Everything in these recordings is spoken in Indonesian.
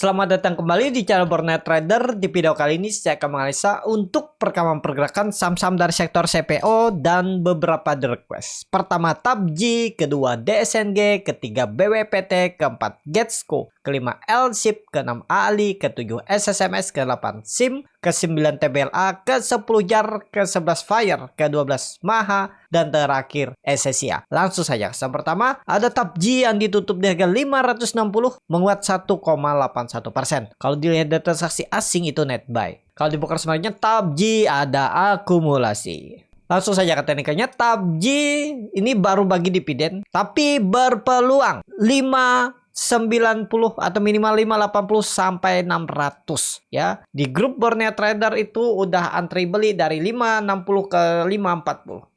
Selamat datang kembali di channel Borneo Trader. Di video kali ini saya akan menganalisa untuk perkembangan pergerakan saham-saham dari sektor CPO dan beberapa the request. Pertama TAPJ, kedua DSNG, ketiga BWPT, keempat Getsco, kelima LSIP, keenam AALI, ketujuh SSMS, ke-8 SIM, ke-9 TBLA, ke-10 JAR, ke-11 FIRE, ke-12 MAHA, dan terakhir SSIA. Langsung saja, yang pertama ada TAPJ yang ditutup di harga 560 menguat 1,81%. Kalau dilihat data transaksi asing itu net buy. Kalau di broker semuanya TAPJ ada akumulasi. Langsung saja ke teknikalnya, TAPJ ini baru bagi dividen tapi berpeluang 590 atau minimal 580 sampai 600 ya. Di grup Borneo Trader itu udah antri beli dari 560 ke 540.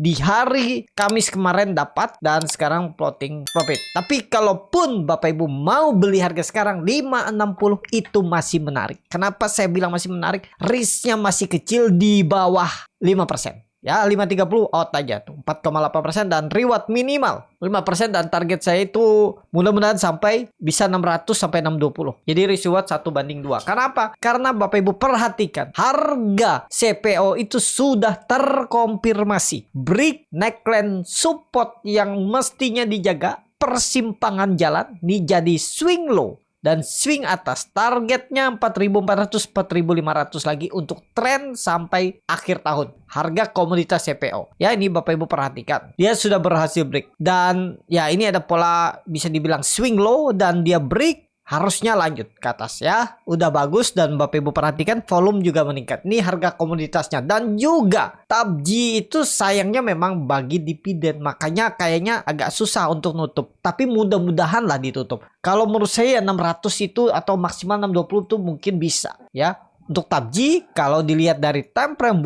Di hari Kamis kemarin dapat dan sekarang floating profit. Tapi kalaupun Bapak Ibu mau beli harga sekarang 560 itu masih menarik. Kenapa saya bilang masih menarik? Risknya masih kecil di bawah 5%. Ya 530 out aja tuh 4,8% dan reward minimal 5% dan target saya itu mudah-mudahan sampai bisa 600 sampai 620. Jadi risk reward 1:2. Kenapa? Karena Bapak Ibu perhatikan harga CPO itu sudah terkonfirmasi break neckline support yang mestinya dijaga persimpangan jalan nih jadi swing low dan swing atas. Targetnya 4.400 4.500 lagi untuk tren sampai akhir tahun harga komoditas CPO ya. Ini Bapak Ibu perhatikan dia sudah berhasil break dan ya ini ada pola bisa dibilang swing low dan dia break, harusnya lanjut ke atas ya. Udah bagus dan Bapak Ibu perhatikan volume juga meningkat. Ini harga komoditasnya dan juga TAPJ itu sayangnya memang bagi dividen. Makanya kayaknya agak susah untuk nutup. Tapi mudah-mudahan lah ditutup. Kalau menurut saya 600 itu atau maksimal 620 itu mungkin bisa ya. Untuk TAPJ kalau dilihat dari time frame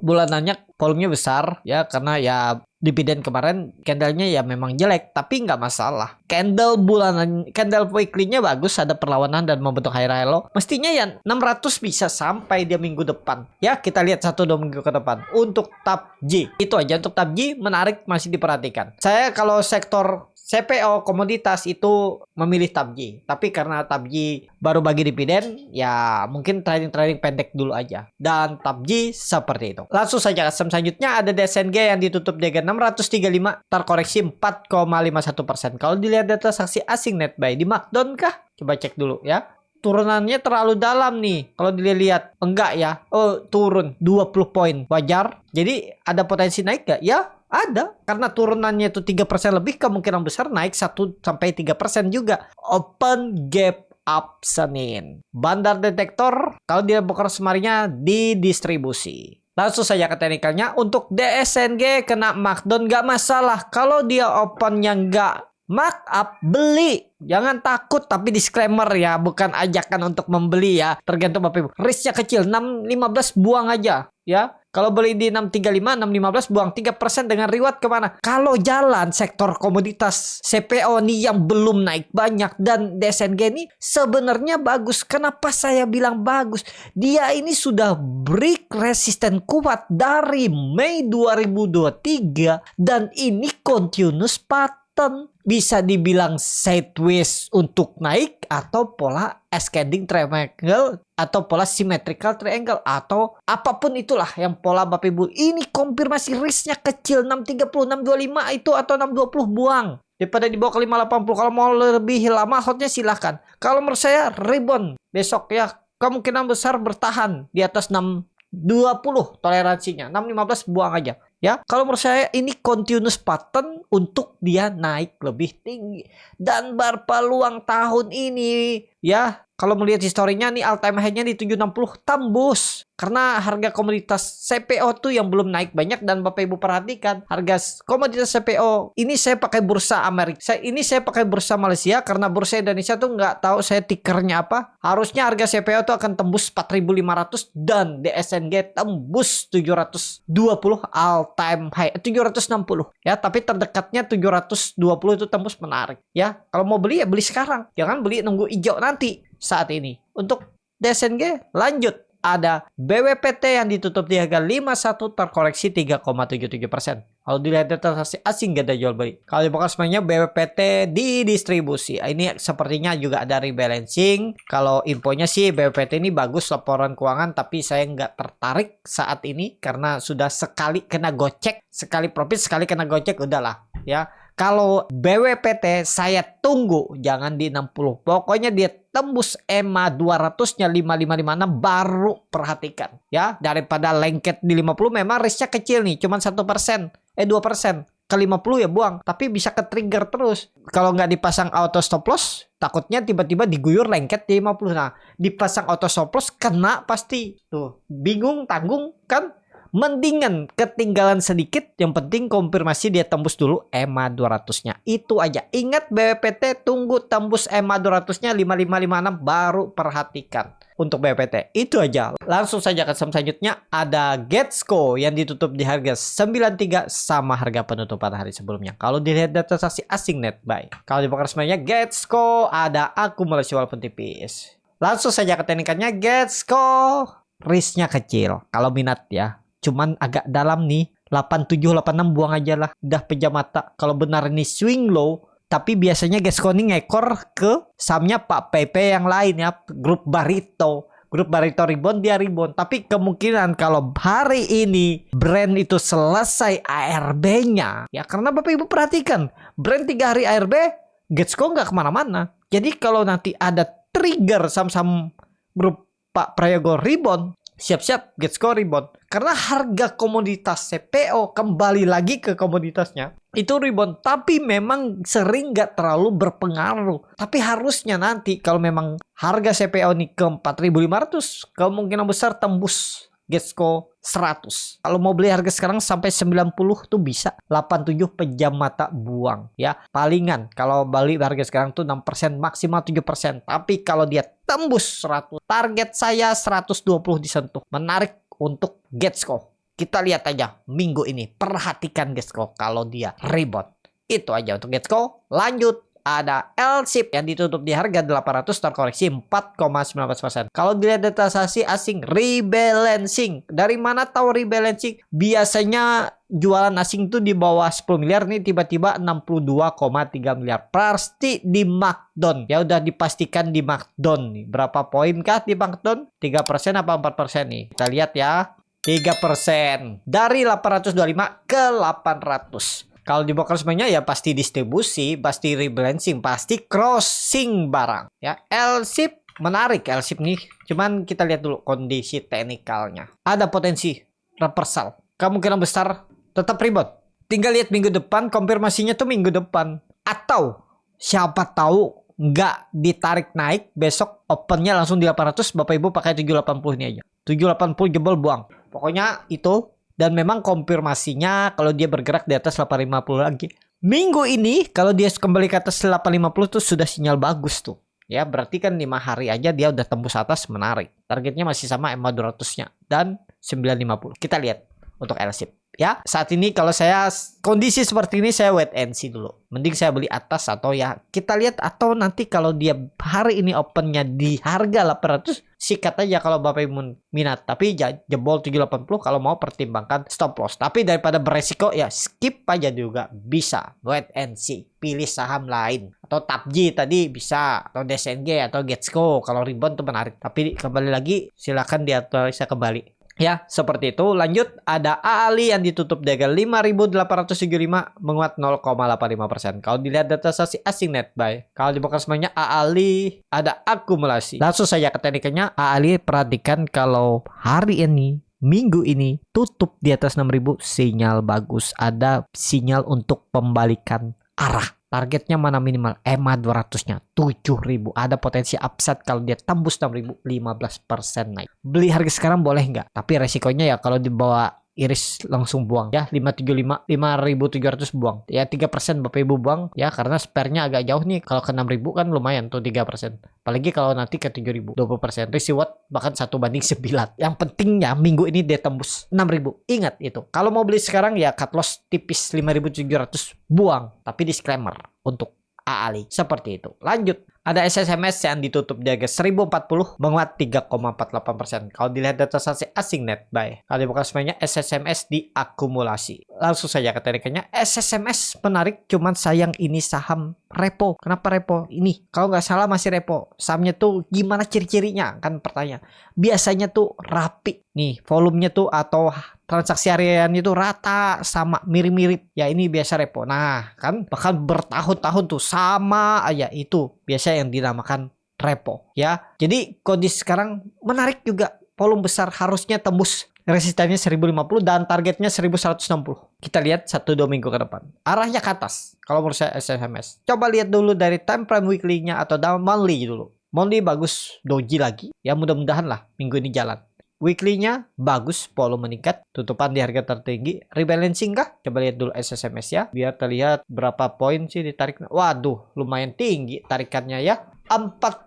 bulanannya volumenya besar ya karena ya dividen kemarin candlenya ya memang jelek tapi nggak masalah. Candle weekly-nya bagus, ada perlawanan dan membentuk high low. Mestinya ya 600 bisa sampai dia minggu depan. Ya kita lihat 1-2 minggu ke depan. Untuk TAPJ itu aja untuk TAPJ menarik masih diperhatikan. Saya kalau sektor CPO komoditas itu memilih TAPJ. Tapi karena TAPJ baru bagi dividen ya mungkin trading pendek dulu aja. Dan TAPJ seperti itu. Langsung saja ke selanjutnya ada DSNG yang ditutup di harga 635 terkoreksi 4,51%. Kalau dilihat data transaksi asing net buy di markdown kah? Coba cek dulu ya. Turunannya terlalu dalam nih. Kalau dilihat enggak ya. Oh, turun 20 poin. Wajar. Jadi ada potensi naik gak? Ya, ada. Karena turunannya itu 3% lebih, kemungkinan besar naik 1-3% juga. Open gap up Senin. Bandar detektor kalau dia broker semarinya di distribusi. Langsung saja ke teknikalnya. Untuk DSNG kena markdown gak masalah. Kalau dia opennya gak markup, beli. Jangan takut, tapi disclaimer ya, bukan ajakan untuk membeli ya. Tergantung Bapak Ibu. Risknya kecil, 615 buang aja ya. Kalau beli di 635, 615 buang 3% dengan reward kemana? Kalau jalan sektor komoditas CPO nih yang belum naik banyak dan DSNG ini sebenarnya bagus. Kenapa saya bilang bagus? Dia ini sudah break resisten kuat dari Mei 2023 dan ini continuous pattern. Bisa dibilang sideways untuk naik atau pola ascending triangle atau pola symmetrical triangle atau apapun itulah yang pola Bapak Ibu. Ini konfirmasi risknya kecil 630, 625 itu atau 620 buang. Daripada dibawa ke 580. Kalau mau lebih lama hotnya silahkan. Kalau menurut saya rebound besok ya kemungkinan besar bertahan di atas 620 toleransinya. 615 buang aja. Ya, kalau menurut saya ini continuous pattern untuk dia naik lebih tinggi dan berpeluang tahun ini ya. Kalau melihat historinya nih all time high-nya di 760 tembus. Karena harga komoditas CPO tuh yang belum naik banyak dan Bapak Ibu perhatikan harga komoditas CPO. Ini saya pakai bursa Amerika. Saya pakai bursa Malaysia karena bursa Indonesia tuh nggak tahu saya tikernya apa. Harusnya harga CPO tuh akan tembus 4.500 dan DSNG tembus 720 all time high 760 ya, tapi terdekatnya 720 itu tembus menarik ya. Kalau mau beli ya beli sekarang, jangan beli nunggu hijau nanti saat ini. Untuk DSNG lanjut ada BWPT yang ditutup di harga 51 terkoreksi 3,77%. Kalau dilihat data transaksi asing gak ada jual beli. Kalau dibongkar semuanya BWPT di distribusi. Ini sepertinya juga ada rebalancing. Kalau infonya sih BWPT ini bagus laporan keuangan, tapi saya nggak tertarik saat ini karena sudah sekali kena gocek, sekali profit sekali kena gocek udahlah ya. Kalau BWPT saya tunggu jangan di 60. Pokoknya dia tembus EMA 200-nya 5556 baru perhatikan ya. Daripada lengket di 50 memang risknya kecil nih, cuman 1%, 2%. Ke 50 ya buang, tapi bisa ke trigger terus. Kalau nggak dipasang auto stop loss, takutnya tiba-tiba diguyur lengket di 50. Nah, dipasang auto stop loss kena pasti. Tuh, bingung tanggung kan? Mendingan ketinggalan sedikit, yang penting konfirmasi dia tembus dulu EMA 200-nya. Itu aja. Ingat BWPT tunggu tembus EMA 200-nya 5556 baru perhatikan untuk BWPT. Itu aja. Langsung saja ke saham selanjutnya ada Getsco yang ditutup di harga 93 sama harga penutupan hari sebelumnya. Kalau dilihat data transaksi asing net buy. Kalau dibongkar semuanya Getsco ada akumulasi walaupun tipis. Langsung saja ke teknikannya Getsco. Risknya kecil kalau minat ya. Cuman agak dalam nih, 8786 buang aja lah, udah pejam mata. Kalau benar ini swing low, tapi biasanya Getsco ini ngekor ke sahamnya Pak PP yang lain ya, grup Barito rebound dia rebound. Tapi kemungkinan kalau hari ini brand itu selesai ARB-nya ya, karena Bapak Ibu perhatikan brand 3 hari ARB Getsco nggak kemana-mana. Jadi kalau nanti ada trigger saham-saham grup Pak Prayogo rebound, siap-siap Getsco rebound. Karena harga komoditas CPO kembali lagi ke komoditasnya itu rebound. Tapi memang sering gak terlalu berpengaruh. Tapi harusnya nanti kalau memang harga CPO ini ke 4.500, kemungkinan besar tembus Getsco 100. Kalau mau beli harga sekarang sampai 90 tuh bisa. 87 pejam mata buang ya. Palingan kalau beli harga sekarang tuh 6%, maksimal 7%. Tapi kalau dia tembus 100, target saya 120 disentuh. Menarik untuk Getsco. Kita lihat aja minggu ini. Perhatikan Getsco kalau dia rebound. Itu aja untuk Getsco. Lanjut. Ada LSIP yang ditutup di harga 800 terkoreksi 4,19%. Kalau dilihat data transaksi asing rebalancing. Dari mana tahu rebalancing? Biasanya jualan asing tuh di bawah 10 miliar nih tiba-tiba 62,3 miliar. Pasti di Markdown. Ya udah dipastikan di Markdown nih. Berapa poin kah di Markdown? 3% apa 4% nih? Kita lihat ya. 3%. Dari 825 ke 800. Kalau dibongkar semuanya ya pasti distribusi, pasti rebalancing, pasti crossing barang. Ya, LSIP menarik LSIP nih. Cuman kita lihat dulu kondisi teknikalnya. Ada potensi reversal. Kemungkinan besar tetap rebound. Tinggal lihat minggu depan, konfirmasinya tuh minggu depan. Atau siapa tahu nggak ditarik naik, besok opennya langsung di 800, Bapak Ibu pakai 780 ini aja. 780 jebol buang. Pokoknya itu. Dan memang konfirmasinya kalau dia bergerak di atas 850 lagi. Minggu ini kalau dia kembali ke atas 850 tuh sudah sinyal bagus tuh. Ya berarti kan 5 hari aja dia udah tembus atas, menarik. Targetnya masih sama EMA 200-nya dan 950. Kita lihat untuk LSIP. Ya saat ini kalau saya kondisi seperti ini saya wait and see dulu. Mending saya beli atas atau ya kita lihat. Atau nanti kalau dia hari ini opennya di harga 800, sikat aja kalau Bapak Ibu minat. Tapi jebol 780 kalau mau pertimbangkan stop loss. Tapi daripada beresiko ya skip aja juga bisa. Wait and see. Pilih saham lain. Atau TAPJI tadi bisa. Atau DSNG atau Getsco. Kalau rebound tuh menarik. Tapi kembali lagi silakan diaktualisasi kembali. Ya, seperti itu. Lanjut, ada AALI yang ditutup di harga 5.875 menguat 0,85%. Kalau dilihat data transaksi asing net buy, kalau dibongkar semuanya AALI ada akumulasi. Langsung saja ke tekniknya. AALI perhatikan kalau hari ini, minggu ini tutup di atas 6.000, sinyal bagus. Ada sinyal untuk pembalikan arah. Targetnya mana minimal? EMA 200-nya 7.000. Ada potensi upside kalau dia tembus 6.000, 15% naik. Beli harga sekarang boleh nggak? Tapi resikonya ya kalau dibawa iris langsung buang ya. 575, 5.700 buang ya. 3% Bapak Ibu buang ya, karena spare-nya agak jauh nih. Kalau ke 6.000 kan lumayan tuh 3%. Apalagi kalau nanti ke 7.000, 20%. Risk reward bahkan 1/9. Yang pentingnya minggu ini dia tembus 6.000. Ingat itu. Kalau mau beli sekarang ya cut loss tipis 5.700 buang. Tapi disclaimer untuk AALI seperti itu. Lanjut. Ada SSMS yang ditutup di harga 1040 menguat 3,48%. Kalau dilihat data transaksi asing net buy, kalau dibuka semuanya SSMS diakumulasi. Langsung saja ke tekniknya. SSMS menarik, cuman sayang ini saham repo. Kenapa repo? Ini kalau nggak salah masih repo. Sahamnya tuh gimana ciri-cirinya? Kan pertanyaan. Biasanya tuh rapi. Nih volumenya tuh atau transaksi harian itu rata sama mirip-mirip. Ya ini biasa repo. Nah kan bahkan bertahun-tahun tuh sama aja, itu biasa yang dinamakan repo ya. Jadi kondisi sekarang menarik juga, volume besar, harusnya tembus resistennya 1050 dan targetnya 1160. Kita lihat 1-2 minggu ke depan arahnya ke atas kalau menurut saya SSMS. Coba lihat dulu dari time frame weekly-nya atau monthly dulu. Monthly bagus, doji lagi ya, mudah-mudahan lah minggu ini jalan. Weekly-nya bagus, volume meningkat, tutupan di harga tertinggi, rebalancing kah? Coba lihat dulu SSMS ya, biar terlihat berapa poin sih ditarik. Waduh, lumayan tinggi tarikannya ya. 45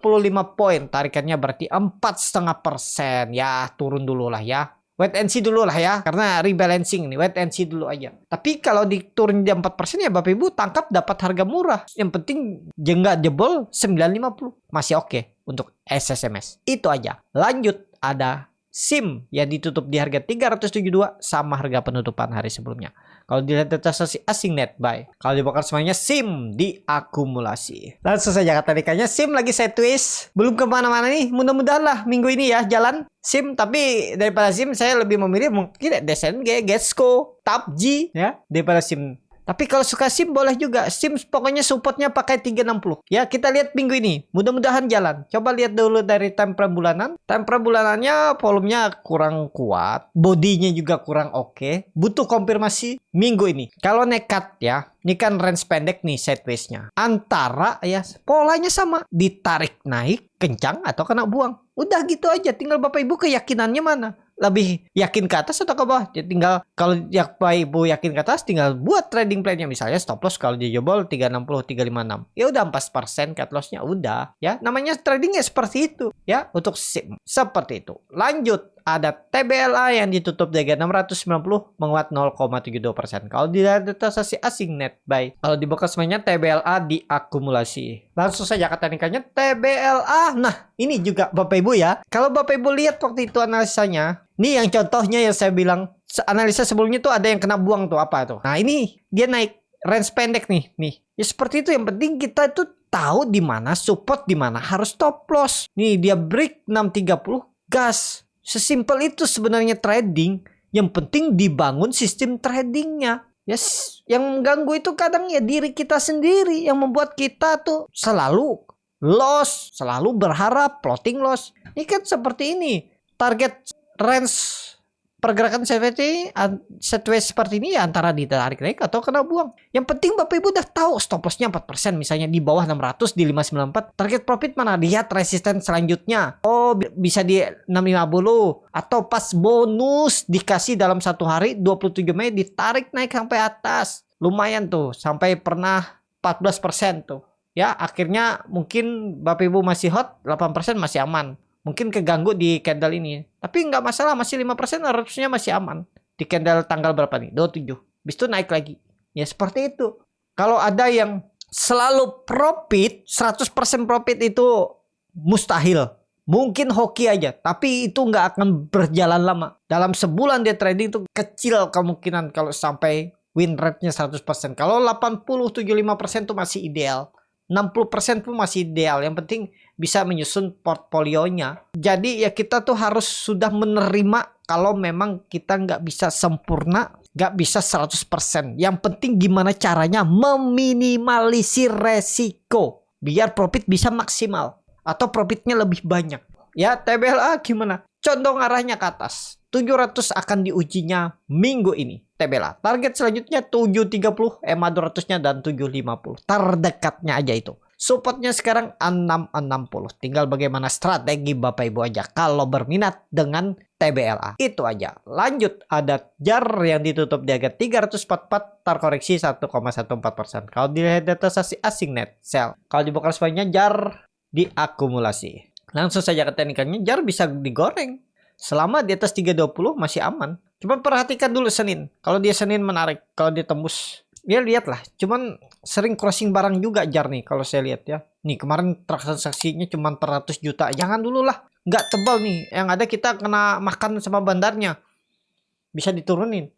poin tarikannya, berarti 4,5%. Ya, turun dulu lah ya. Wait and see dulu lah ya, karena rebalancing nih, wait and see dulu aja. Tapi kalau diturun di 4% ya Bapak Ibu tangkap dapat harga murah. Yang penting nggak jebol 950. Masih oke untuk SSMS. Itu aja. Lanjut, ada SIM yang ditutup di harga 372 sama harga penutupan hari sebelumnya. Kalau dilihat data transaksi asing net buy, kalau dibakar semuanya SIM diakumulasi. Langsung saja kata ikannya, SIM lagi sideways, belum kemana-mana nih. Mudah-mudahan lah minggu ini ya jalan SIM. Tapi daripada SIM saya lebih memilih mungkin DSNG, Gesco, TAPJ ya daripada SIM. Tapi kalau suka SIM boleh juga. SIM pokoknya supportnya pakai 360. Ya kita lihat minggu ini. Mudah-mudahan jalan. Coba lihat dulu dari time frame bulanan. Time frame bulanannya volumenya kurang kuat. Bodinya juga kurang oke. Butuh konfirmasi minggu ini. Kalau nekat ya. Ini kan range pendek nih sideways-nya. Antara ya polanya sama. Ditarik naik kencang atau kena buang. Udah gitu aja. Tinggal Bapak Ibu keyakinannya mana. Lebih yakin ke atas atau ke bawah? Ya tinggal kalau Bapak Ibu yakin ke atas, tinggal buat trading plan-nya. Misalnya stop loss kalau dia jebol 360, 356. Ya udah 4% cut loss-nya udah ya. Namanya tradingnya seperti itu ya, untuk SIM. Seperti itu. Lanjut, ada TBLA yang ditutup di harga 690 menguat 0,72%. Kalau dilihat data transaksi asing net buy, kalau dibuka semuanya TBLA diakumulasi. Langsung saja kata teknikanya TBLA. Nah, ini juga Bapak Ibu ya. Kalau Bapak Ibu lihat waktu itu analisanya, nih yang contohnya yang saya bilang, analisa sebelumnya tuh ada yang kena buang tuh apa tuh. Nah, ini dia naik range pendek nih. Ya seperti itu, yang penting kita itu tahu di mana support, di mana harus stop loss. Nih dia break 630, gas. Sesimpel itu sebenarnya trading. Yang penting dibangun sistem tradingnya. Yes, yang mengganggu itu kadang ya diri kita sendiri, yang membuat kita tuh selalu loss, selalu berharap floating loss. Ini kan seperti ini. Target range pergerakan sideways seperti ini ya antara ditarik naik atau kena buang. Yang penting Bapak Ibu udah tahu stop lossnya 4%, misalnya di bawah 600 di 594. Target profit mana? Lihat resisten selanjutnya. Oh, bisa di 650 atau pas bonus dikasih dalam satu hari 27 Mei ditarik naik sampai atas. Lumayan tuh, sampai pernah 14% tuh. Ya, akhirnya mungkin Bapak Ibu masih hot, 8% masih aman. Mungkin keganggu di candle ini. Tapi nggak masalah, masih 5% harusnya masih aman. Di candle tanggal berapa nih? 27. Habis itu naik lagi. Ya seperti itu. Kalau ada yang selalu profit, 100% profit itu mustahil. Mungkin hoki aja. Tapi itu nggak akan berjalan lama. Dalam sebulan dia trading itu kecil kemungkinan kalau sampai win rate-nya 100%. Kalau 80-75% itu masih ideal. 60% pun masih ideal. Yang penting bisa menyusun portfolionya. Jadi ya kita tuh harus sudah menerima kalau memang kita nggak bisa sempurna, nggak bisa 100%. Yang penting gimana caranya meminimalisir resiko biar profit bisa maksimal atau profitnya lebih banyak. Ya TBLA gimana? Condong arahnya ke atas. 700 akan diujinya minggu ini. TBLA. Target selanjutnya 730, EMA 200-nya dan 750. Terdekatnya aja itu. Supportnya sekarang 660. Tinggal bagaimana strategi Bapak Ibu aja kalau berminat dengan TBLA. Itu aja. Lanjut, ada JAR yang ditutup di harga 344, terkoreksi 1,14%. Kalau dilihat data transaksi asing net sell. Kalau dibuka semuanya JAR diakumulasi. Langsung saja ke teknikannya, JAR bisa digoreng. Selama di atas 320 masih aman. Cuman perhatikan dulu Senin. Kalau dia Senin menarik, kalau dia tembus, ya lihatlah. Cuman sering crossing barang juga Jar nih kalau saya lihat ya. Nih kemarin transaksinya cuma 400 juta. Jangan dulu lah. Nggak tebal nih. Yang ada kita kena makan sama bandarnya. Bisa diturunin.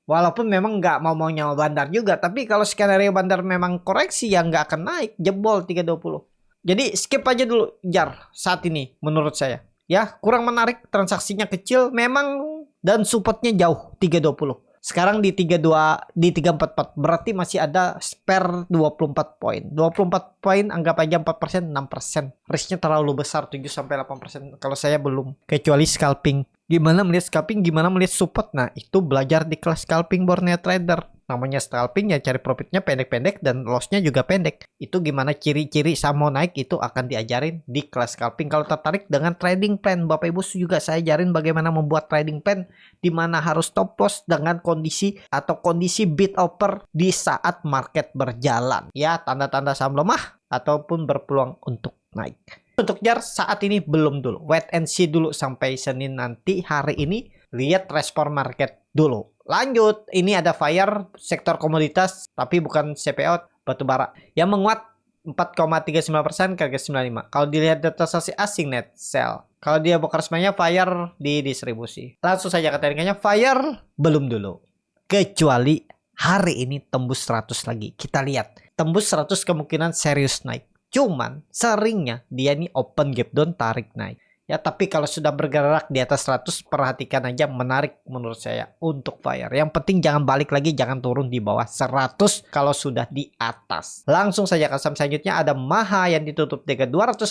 Walaupun memang nggak mau-maunya bandar juga. Tapi kalau skenario bandar memang koreksi ya nggak akan naik. Jebol 320. Jadi skip aja dulu Jar saat ini menurut saya. Ya kurang menarik, transaksinya kecil memang dan supportnya jauh 320. Sekarang di 32 di 344 berarti masih ada spare 24 poin. 24 poin anggap aja 4%, 6%. Risknya terlalu besar 7 sampai 8%. Kalau saya belum, kecuali scalping. Gimana melihat scalping, gimana melihat support? Nah, itu belajar di kelas scalping Borneo Trader. Namanya scalping ya cari profitnya pendek-pendek dan lossnya juga pendek. Itu gimana ciri-ciri sama naik itu akan diajarin di kelas scalping. Kalau tertarik dengan trading plan, Bapak Ibu juga saya ajarin bagaimana membuat trading plan di mana harus stop loss dengan kondisi atau kondisi bid offer di saat market berjalan. Ya, tanda-tanda saham lemah ataupun berpeluang untuk naik. Untuk Jar saat ini belum dulu. Wait and see dulu sampai Senin nanti. Hari ini lihat respon market dulu. Lanjut, ini ada fire sektor komoditas tapi bukan CPO batubara yang menguat 4,39% ke harga 95. Kalau dilihat data transaksi asing net sell. Kalau dia buka resminya fire di distribusi. Langsung saja ke tekniknya fire belum dulu. Kecuali hari ini tembus 100 lagi. Kita lihat. Tembus 100 kemungkinan serius naik. Cuman seringnya dia nih open gap down tarik naik. Ya tapi kalau sudah bergerak di atas 100 perhatikan aja menarik menurut saya untuk fire. Yang penting jangan balik lagi, jangan turun di bawah 100 kalau sudah di atas. Langsung saja ke saham selanjutnya ada Maha yang ditutup di 218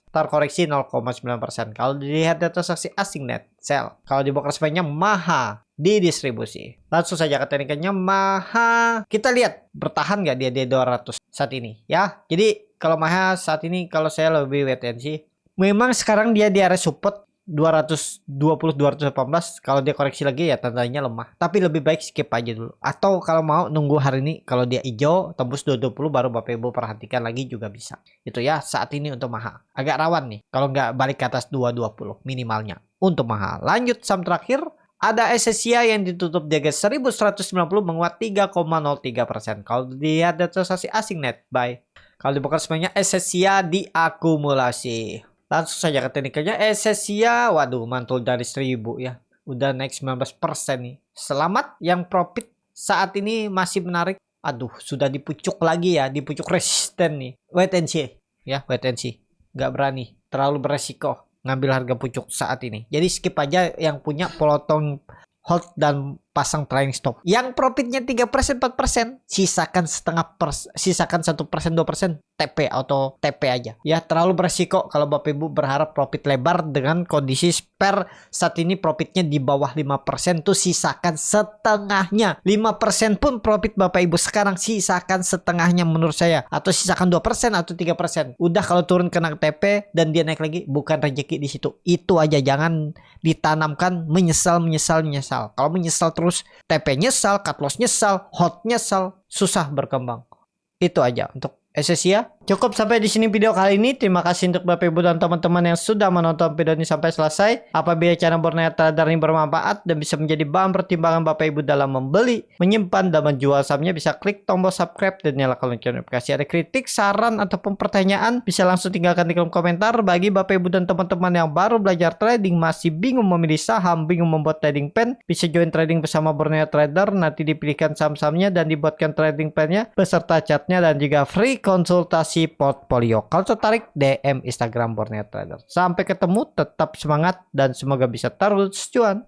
terkoreksi 0,9%. Kalau dilihat data transaksi asing net sell. Kalau di box resminya Maha di distribusi. Langsung saja ke tekniknya Maha. Kita lihat bertahan nggak dia di 200 saat ini ya. Jadi kalau Maha saat ini kalau saya lebih wait and see. Memang sekarang dia di area support 220-218. Kalau dia koreksi lagi ya tandanya lemah. Tapi lebih baik skip aja dulu. Atau kalau mau nunggu hari ini kalau dia hijau tembus 220 baru Bapak Ibu perhatikan lagi juga bisa. Itu ya saat ini untuk Maha. Agak rawan nih kalau nggak balik ke atas 220 minimalnya untuk Maha. Lanjut saham terakhir. Ada SSIA yang ditutup di harga 1190 menguat 3,03%. Kalau dia ada transaksi asing net buy. Kalau dibuka semuanya SSIA diakumulasi. Langsung saja ke tekniknya SSIA. Waduh mantul dari 1000 ya. Udah naik 19% nih. Selamat yang profit saat ini masih menarik. Aduh sudah dipucuk lagi ya. Dipucuk resisten nih. Wait and see. Ya wait and see. Gak berani. Terlalu beresiko ngambil harga pucuk saat ini. Jadi skip aja yang punya potong hold dan pasang trailing stop. Yang profitnya 3%, 4%, sisakan sisakan 1%, 2% TP atau TP aja. Ya terlalu beresiko kalau Bapak Ibu berharap profit lebar dengan kondisi spare saat ini profitnya di bawah 5% tuh sisakan setengahnya. 5% pun profit Bapak Ibu sekarang sisakan setengahnya menurut saya. Atau sisakan 2% atau 3%. Udah kalau turun kena TP dan dia naik lagi bukan rezeki di situ. Itu aja jangan ditanamkan menyesal. Kalau menyesal terus TP nyesal, cut loss nyesal, hot nyesal, susah berkembang. Itu aja untuk SSIA. Cukup sampai di sini video kali ini. Terima kasih untuk Bapak Ibu dan teman-teman yang sudah menonton video ini sampai selesai. Apabila channel Borneo Trader ini bermanfaat dan bisa menjadi bahan pertimbangan Bapak Ibu dalam membeli, menyimpan, dan menjual sahamnya, bisa klik tombol subscribe dan nyalakan lonceng notifikasi. Ada kritik, saran, ataupun pertanyaan, bisa langsung tinggalkan di kolom komentar. Bagi Bapak Ibu dan teman-teman yang baru belajar trading, masih bingung memilih saham, bingung membuat trading plan, bisa join trading bersama Borneo Trader. Nanti dipilihkan saham-sahamnya dan dibuatkan trading plan-nya beserta chartnya dan juga free konsultasi portfolio. Kalau tertarik DM Instagram Borneo Trader. Sampai ketemu, tetap semangat dan semoga bisa terus cuan.